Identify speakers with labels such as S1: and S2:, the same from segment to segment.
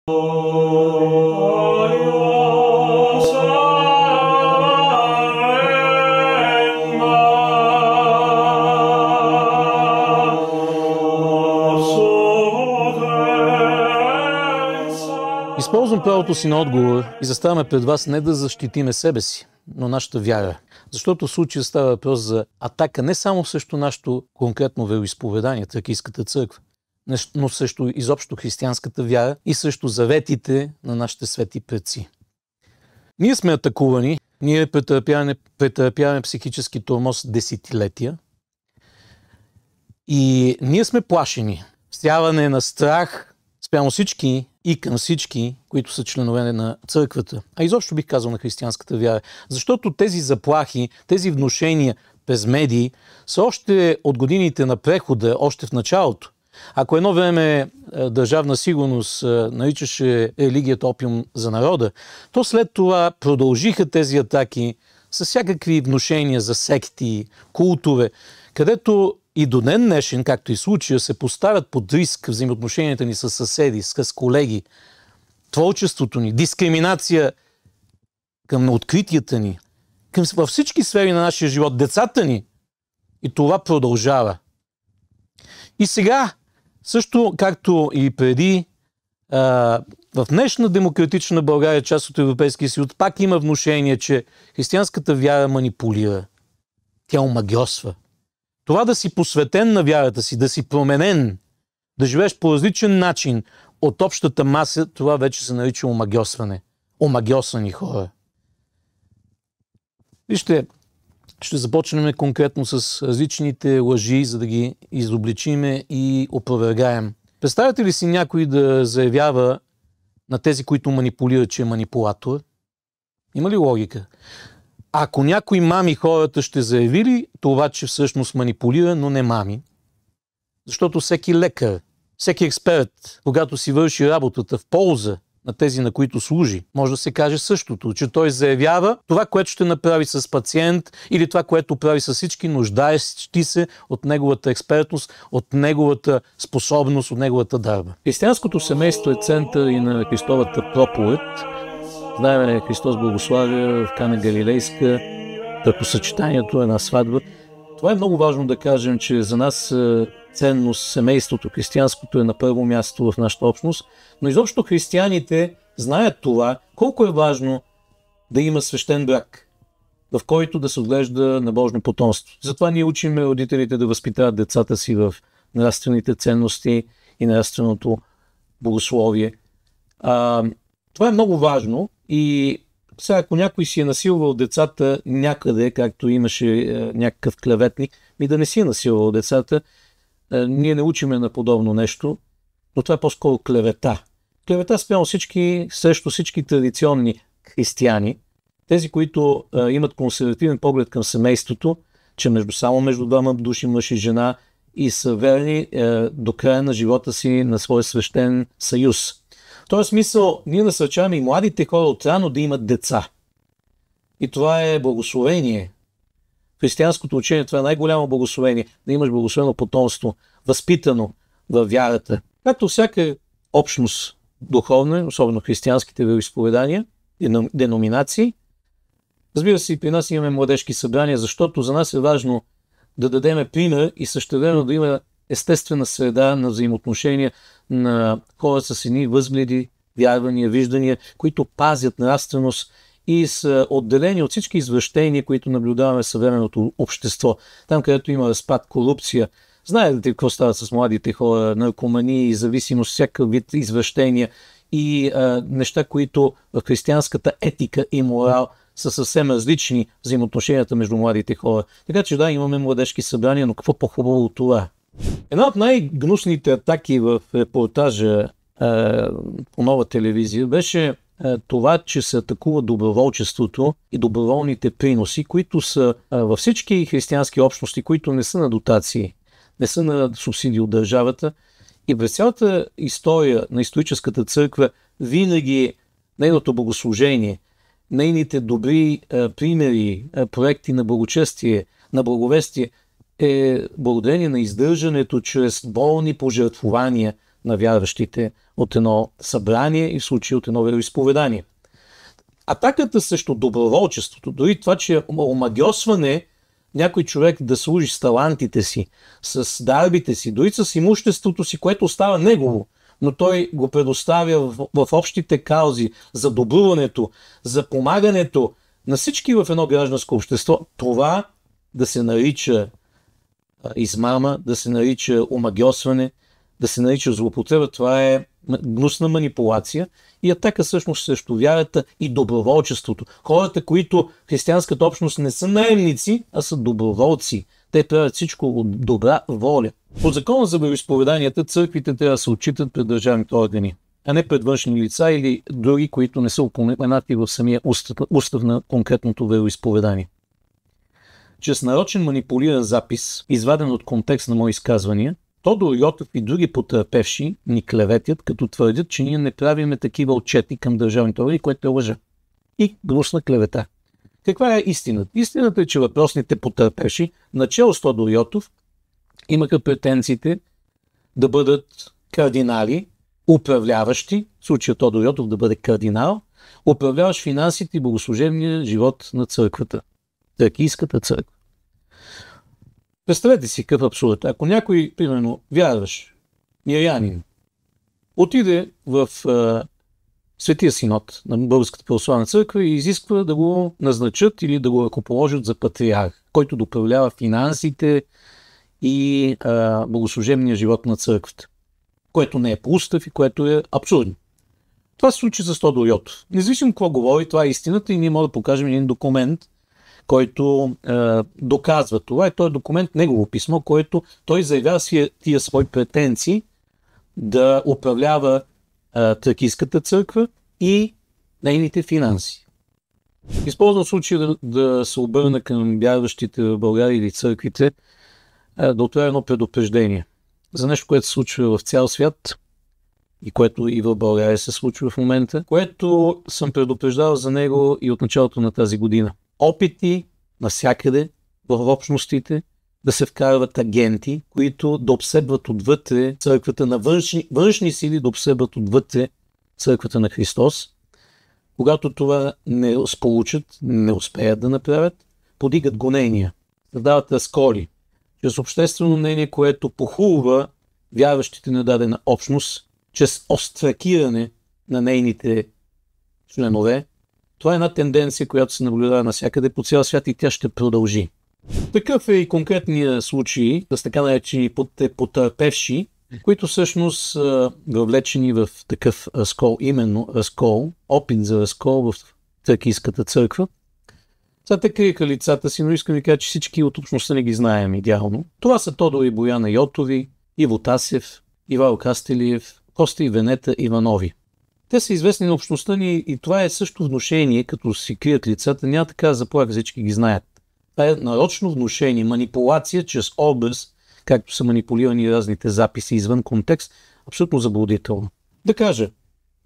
S1: Използвам правото си на отговор и заставаме пред вас не да защитиме себе си, но нашата вяра. Защото в случая става въпрос за атака не само срещу нашето конкретно вероизповедание, Тракийската църква, но срещу изобщо християнската вяра и срещу заветите на нашите свети предци. Ние сме атакувани, ние претърпяваме психически тормоз десетилетия и ние сме плашени. Всяване на страх спрямо всички и към всички, които са членове на църквата, а изобщо бих казал на християнската вяра. Защото тези заплахи, тези внушения през медии са още от годините на прехода, още в началото. Ако едно време Държавна сигурност наричаше религията опиум за народа, то след това продължиха тези атаки с всякакви внушения за секти, култове, където и до ден днешен, както и случая, се поставят под риск взаимоотношенията ни с съседи, с колеги, творчеството ни, дискриминация към откритията ни, във всички сфери на нашия живот, децата ни. И това продължава. И сега, също както и преди, в днешна демократична България, част от Европейския съюз, пак има внушение, че християнската вяра манипулира. Тя омагьосва. Това да си посветен на вярата си, да си променен, да живееш по различен начин от общата маса, това вече се нарича омагьосване. Омагьосвани хора. Вижте, ще започнем конкретно с различните лъжи, за да ги изобличиме и опровергаем. Представяте ли си някой да заявява на тези, които манипулират, че е манипулатор? Има ли логика? Ако някой мами хората, ще заяви това, че всъщност манипулира, но не мами? Защото всеки лекар, всеки експерт, когато си върши работата в полза на тези, на които служи, може да се каже същото, че той заявява това, което ще направи с пациент или това, което прави с всички нуждаещи се от неговата експертност, от неговата способност, от неговата дарба. Християнското семейство е център и на Христовата проповед. Знаем, Христос благославя в Кана Галилейска, бракосъчетанието е на сватба. Това е много важно да кажем, че за нас ценност семейството, християнското е на първо място в нашата общност, но изобщо християните знаят това, колко е важно да има свещен брак, в който да се отглежда набожно потомство. Затова ние учим родителите да възпитават децата си в нравствените ценности и нравственото богословие. Това е много важно и сега, ако някой си е насилвал децата някъде, както имаше някакъв клеветник, да не си е насилвал децата, ние не учиме на подобно нещо, но това е по-скоро клевета. Клевета спрямо всички, срещу всички традиционни християни, тези, които имат консервативен поглед към семейството, че само между двама души, мъж и жена, и са верни до края на живота си на своя свещен съюз. В този смисъл ние насърчаваме и младите хора отрано да имат деца. И това е благословение. В християнското учение това е най-голямо благословение. Да имаш благословено потомство, възпитано във вярата. Както всяка общност духовна, особено християнските вероизповедания и деноминации. Разбира се, и при нас имаме младежки събрания, защото за нас е важно да дадем пример и същевременно да има естествена среда на взаимоотношения на хора с едни възгледи, вярвания, виждания, които пазят нравственост и са отделени от всички извращения, които наблюдаваме в съвременното общество. Там, където има разпад, корупция. Знаете какво става с младите хора? Наркомания, зависимост, всякакъв вид извращения и неща, които в християнската етика и морал са съвсем различни взаимоотношенията между младите хора. Така че да, имаме младежки събрания, но какво по-хубаво от това? Една от най-гнусните атаки в репортажа по Нова телевизия беше това, че се атакува доброволчеството и доброволните приноси, които са във всички християнски общности, които не са на дотации, не са на субсидии от държавата. И през цялата история на историческата църква винаги нейното богослужение, нейните добри примери, проекти на благочестие, на благовестие е благодарение на издържането чрез болни пожертвования на вярващите от едно събрание и в случай от едно вероизповедание. Атаката срещу доброволчеството, дори това, че омагьосване някой човек да служи с талантите си, с дарбите си, дори с имуществото си, което остава негово, но той го предоставя в общите каузи за добруването, за помагането на всички в едно гражданско общество, това да се нарича измама, да се нарича омагьосване, да се нарича злоупотреба, това е гнусна манипулация и атака всъщност срещу вярата и доброволчеството. Хората, които в християнската общност не са наемници, а са доброволци. Те правят всичко от добра воля. По закона за вероизповеданията, църквите трябва да се отчитат пред държавните органи, а не пред външни лица или други, които не са упоменати в самия устав на конкретното вероизповедание. Чрез нарочен манипулиран запис, изваден от контекст на мои изказвания, Тодор Йотов и други потърпевши ни клеветят, като твърдят, че ние не правиме такива отчети към държавните органи, което е лъжа. И гнусна клевета. Каква е истината? Истината е, че въпросните потърпевши, начало с Тодор Йотов, имаха претенциите да бъдат кардинали, управляващи, в случая Тодор Йотов да бъде кардинал, управляващ финансите и богослужебния живот на църквата. Тракийската църква. Представете си какъв абсурд. Ако някой, примерно, вярваш, мирянин, отиде в Светия Синод на Българската православна църква и изисква да го назначат или да го ръкоположат за патриарх, който да управлява финансите и богослужебния живот на църквата, което не е по устав и което е абсурдно. Това се случи за Тодор Йотов. Независимо какво говори, това е истината и ние можем да покажем един документ, който доказва това. И този документ, негово писмо, което той заявява тия свои претенции да управлява Тракийската църква и нейните финанси. Използвам случая да се обърна към вярващите в България или църквите, да отправя едно предупреждение за нещо, което се случва в цял свят и което и в България се случва в момента, което съм предупреждал за него и от началото на тази година. Опити навсякъде в общностите да се вкарват агенти, които да обсебват отвътре църквата на външни сили, да обсебват отвътре църквата на Христос. Когато това не сполучат, не успеят да направят, подигат гонения, създават разколи, чрез обществено мнение, което похулва вярващите на дадена общност, чрез остракиране на нейните членове. Това е една тенденция, която се наблюдава навсякъде по цял свят и тя ще продължи. Такъв е и конкретният случай с така наречени потърпевши, които всъщност са въвлечени в такъв разкол, именно разкол, опит за разкол в Тракийската църква. Сега те криеха лицата си, но искам да ви кажа, че всички от общността не ги знаем идеално. Това са Тодор и Бояна Йотови, Иво Тасев, Ивайло Кастелиев, Коста и Венета Иванови. Те са известни на общността ни и това е също внушение, като си крият лицата, няма така заплаха, всички ги знаят. Това е нарочно внушение, манипулация чрез образ, както са манипулирани разните записи извън контекст, абсолютно заблудително. Да кажа,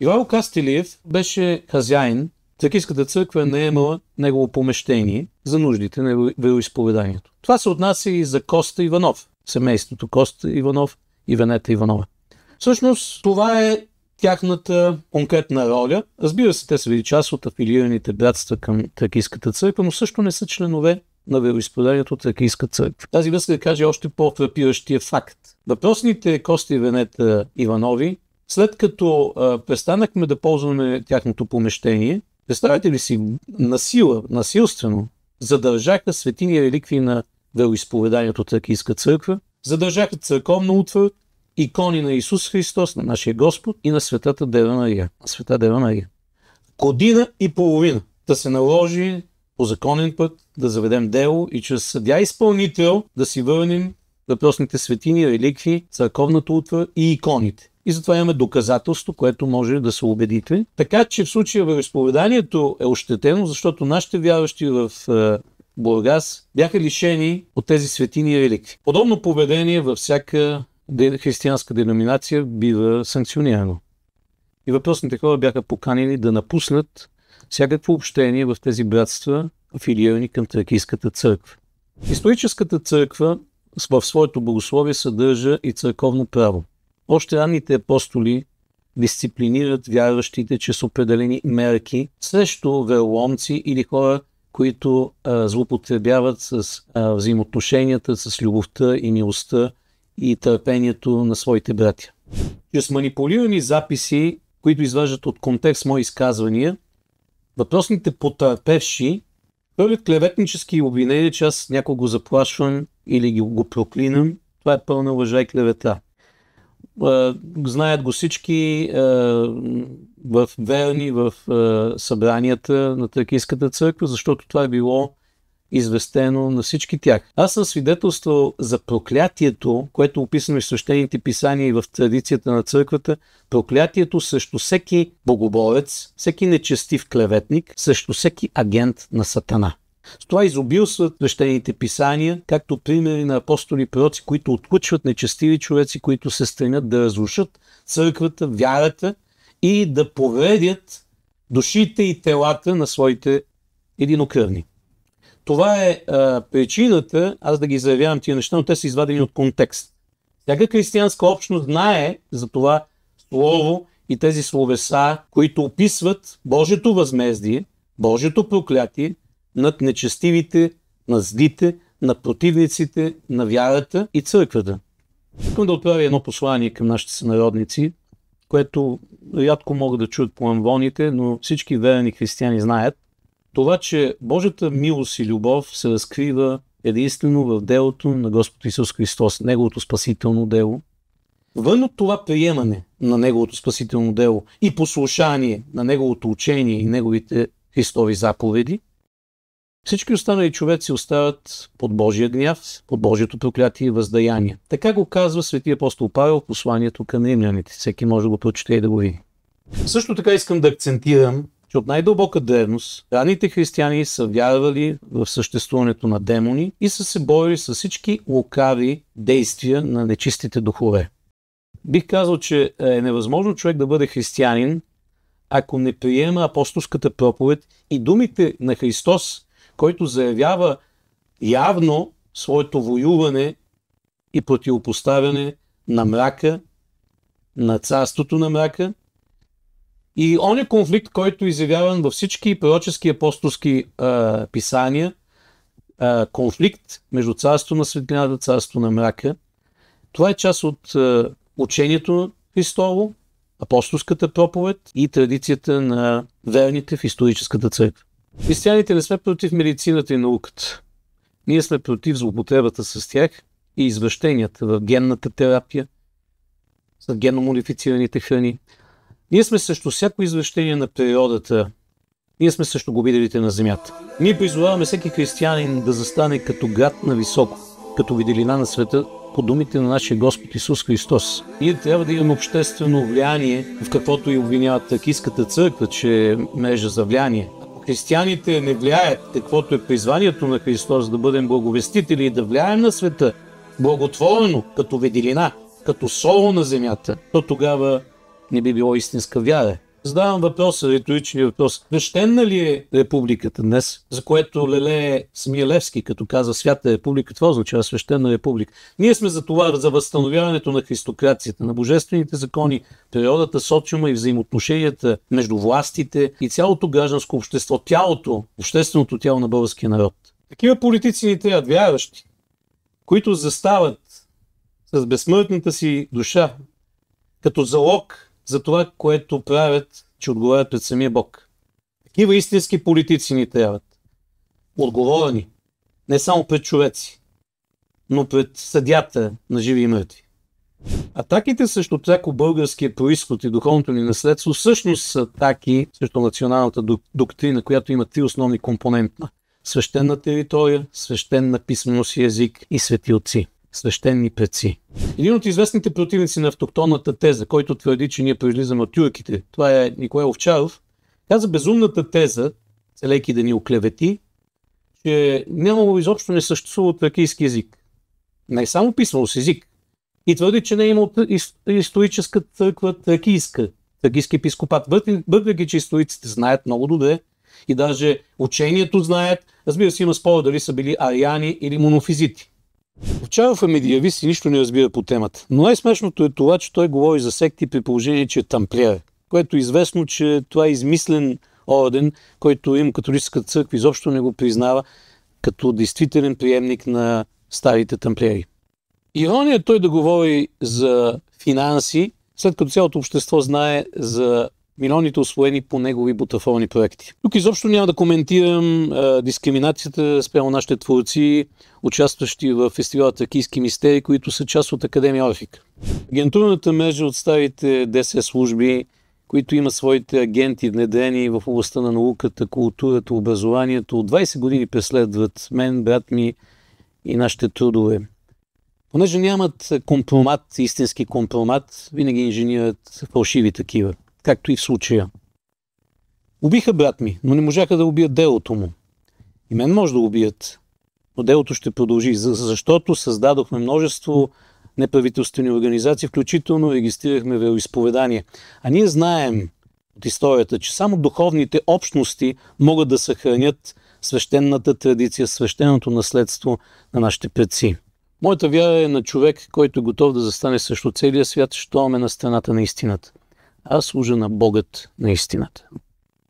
S1: Ивайло Кастелиев беше хазяин, Тракийската църква не е имала негово помещение за нуждите на вероизповеданието. Това се отнася и за Коста Иванов, семейството Коста Иванов и Венета Иванова. Всъщност това е тяхната конкретна роля. Разбира се, те са били част от афилираните братства към Тракийската църква, но също не са членове на вероизповеданието от Тракийска църква. Тази връзка да кажа още по-фрапиращия факт. Въпросните Коста и Венета Иванови, след като престанахме да ползваме тяхното помещение, представете ли си, насилствено задържаха светини реликвии на вероизповеданието от Тракийска църква, задържаха църковна утвар, икони на Исус Христос, на нашия Господ и на Светата Дева Мария. Света Дева Мария. Година и половина да се наложи по законен път да заведем дело и чрез съдия-изпълнител да си върнем въпросните светини, реликвии, църковната утвар и иконите. И затова имаме доказателство, което може да се убедите. Така че в случая вероизповеданието е ощетено, защото нашите вярващи в Бургас бяха лишени от тези светини и реликвии. Подобно поведение във всяка християнска деноминация бива санкционирано. И въпросните хора бяха поканени да напуснат всякакво общение в тези братства, афилирани към Тракийската църква. Историческата църква в своето богословие съдържа и църковно право. Още ранните апостоли дисциплинират вярващите чрез определени мерки срещу вероломци или хора, които злоупотребяват с взаимоотношенията, с любовта и милостта и търпението на своите братя. Чрез манипулирани записи, които изваждат от контекст мои изказвания, въпросните потърпевши хвърлят клеветнически обвинения, че аз някого го заплашвам или го проклинам. Това е пълна лъжа и клевета. Знаят го всички верни в събранията на Тракийската църква, защото това е било известено на всички тях. Аз съм свидетелствал за проклятието, което описано в свещените писания и в традицията на църквата, проклятието срещу всеки богоборец, всеки нечестив клеветник, срещу всеки агент на Сатана. С това изобилстват свещените писания, както примери на апостоли и пророци, които отлъчват нечестиви човеци, които се стремят да разрушат църквата, вярата и да повредят душите и телата на своите единокръвни. Това е причината аз да ги заявявам тия неща, но те са извадени от контекст. Всяка християнска общност знае за това слово и тези словеса, които описват Божието възмездие, Божието проклятие над нечестивите, на злите, на противниците на вярата и църквата. Искам да отправя едно послание към нашите сънародници, което рядко могат да чуят по амвоните, но всички верни християни знаят. Това, че Божията милост и любов се разкрива единствено в делото на Господ Исус Христос, Неговото спасително дело. Вън от това приемане на Неговото спасително дело и послушание на Неговото учение и Неговите Христови заповеди, всички останали човеци остават под Божия гняв, под Божието проклятие и въздаяние. Така го казва свети апостол Павел в посланието към римляните. Всеки може да го прочете и да го види. Също така искам да акцентирам, че от най-дълбока древност ранните християни са вярвали в съществуването на демони и са се борили с всички лукави действия на нечистите духове. Бих казал, че е невъзможно човек да бъде християнин, ако не приема апостолската проповед и думите на Христос, който заявява явно своето воюване и противопоставяне на мрака, на царството на мрака, и оня конфликт, който е изявяван във всички пророчески апостолски писания, конфликт между царство на светлината, царство на мрака. Това е част от учението Христово, апостолската проповед и традицията на верните в историческата църква. Християните не сме против медицината и науката. Ние сме против злоупотребата с тях и извращенията в генната терапия, с генномодифицираните храни. Ние сме срещу всяко извращение на природата. Ние сме срещу губителите на земята. Ние призоваваме всеки християнин да застане като град на високо, като виделина на света, по думите на нашия Господ Исус Христос. Ние трябва да имаме обществено влияние, в каквото и обвиняват Тракийската църква, че е мрежа за влияние. Ако християните не влияят, каквото е призванието на Христос, да бъдем благовестители и да влияем на света, благотворно, като виделина, като соло на земята, то тогава не би било истинска вяра. Задавам въпроса, риторичния въпрос. Свещена ли е републиката днес, за което лелее самия Левски, като каза свята република? Това означава свещена република. Ние сме за това, за възстановяването на христокрацията, на божествените закони, природата, социума и взаимоотношенията между властите и цялото гражданско общество, тялото, общественото тяло на българския народ. Такива политици ни трябват, вярващи, които застават с безсмъртната си душа като залог за това, което правят, че отговарят пред самия Бог. Такива истински политици ни трябват. Отговорни. Не само пред човеци, но пред съдята на живи и мъртви. Атаките срещу пряко българския произход и духовното ни наследство всъщност са атаки срещу националната доктрина, която има три основни компонента. Свещена територия, свещена писменост и език и свети отци. Свещени предци. Един от известните противници на автохтонната теза, който твърди, че ние произлизаме от тюрките, това е Николай Овчаров, каза безумната теза, целейки да ни оклевети, че нямало изобщо не съществува тракийски език. Не само писменост, език. И твърди, че не е имал историческа църква тракийски епископат. Въпреки, че историците знаят много добре и даже учението знаят, разбира се, има спор дали са били ариани или монофизити. Овчаров е медиавист и нищо не разбира по темата. Но най-смешното е това, че той говори за секти при положение, че е тамплиер, което е известно, че това е измислен орден, който им католическата църква изобщо не го признава като действителен приемник на старите тамплиери. Ирония е той да говори за финанси, след като цялото общество знае за милионите усвоени по негови бутафорни проекти. Тук изобщо няма да коментирам дискриминацията спрямо нашите творци, участващи в фестивала Тракийски мистерии, които са част от Академия Орфик. Агентурната мрежа от старите ДС служби, които имат своите агенти внедрени в областта на науката, културата, образованието, от 20 години преследват мен, брат ми и нашите трудове. Понеже нямат компромат, истински компромат, винаги инженират фалшиви такива, както и в случая. Убиха брат ми, но не можаха да убият делото му. И мен може да убият, но делото ще продължи, защото създадохме множество неправителствени организации, включително регистрирахме вероизповедание. А ние знаем от историята, че само духовните общности могат да съхранят свещената традиция, свещеното наследство на нашите предци. Моята вяра е на човек, който е готов да застане срещу целия свят, щом е на страната на истината. Аз служа на Богът на истината.